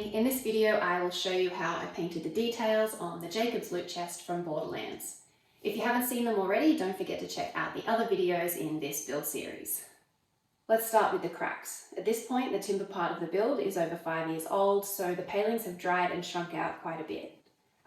everybody, in this video I will show you how I painted the details on the Jakobs Loot Chest from Borderlands. If you haven't seen them already, don't forget to check out the other videos in this build series. Let's start with the cracks. At this point the timber part of the build is over 5 years old, so the palings have dried and shrunk out quite a bit.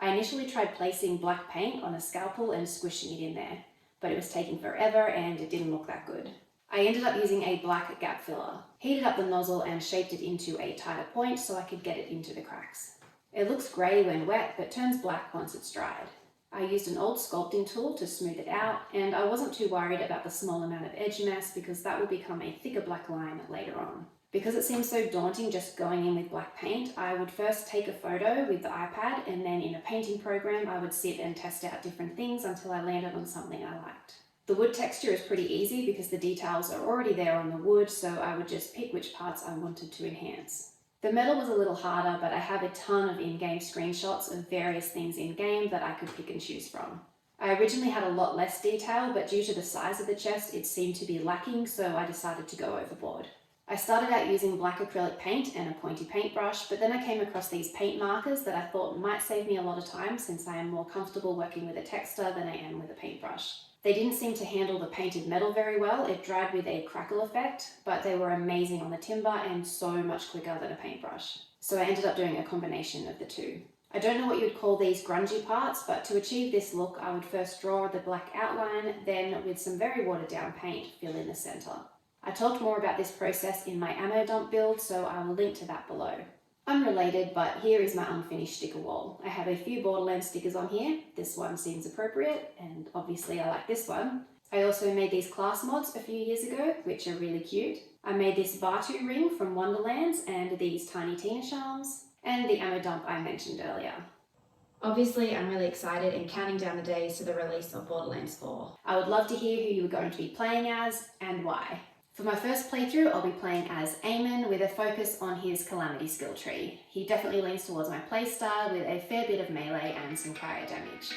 I initially tried placing black paint on a scalpel and squishing it in there, but it was taking forever and it didn't look that good. I ended up using a black gap filler, heated up the nozzle and shaped it into a tighter point so I could get it into the cracks. It looks grey when wet but turns black once it's dried. I used an old sculpting tool to smooth it out, and I wasn't too worried about the small amount of edge mess because that will become a thicker black line later on. Because it seemed so daunting just going in with black paint, I would first take a photo with the iPad and then in a painting program I would sit and test out different things until I landed on something I liked. The wood texture is pretty easy because the details are already there on the wood, so I would just pick which parts I wanted to enhance. The metal was a little harder, but I have a ton of in-game screenshots of various things in-game that I could pick and choose from. I originally had a lot less detail, but due to the size of the chest it seemed to be lacking, so I decided to go overboard. I started out using black acrylic paint and a pointy paintbrush, but then I came across these paint markers that I thought might save me a lot of time since I am more comfortable working with a texter than I am with a paintbrush. They didn't seem to handle the painted metal very well. It dried with a crackle effect, but they were amazing on the timber and so much quicker than a paintbrush. So I ended up doing a combination of the two. I don't know what you'd call these grungy parts, but to achieve this look I would first draw the black outline, then with some very watered down paint fill in the center. I talked more about this process in my ammo dump build, so I will link to that below. Unrelated, but here is my unfinished sticker wall. I have a few Borderlands stickers on here. This one seems appropriate, and obviously I like this one. I also made these class mods a few years ago, which are really cute. I made this Vatu ring from Wonderlands and these tiny Tina charms, and the ammo dump I mentioned earlier. Obviously, I'm really excited and counting down the days to the release of Borderlands 4. I would love to hear who you are going to be playing as and why. For my first playthrough, I'll be playing as Amon with a focus on his Calamity skill tree. He definitely leans towards my playstyle with a fair bit of melee and some cryo damage.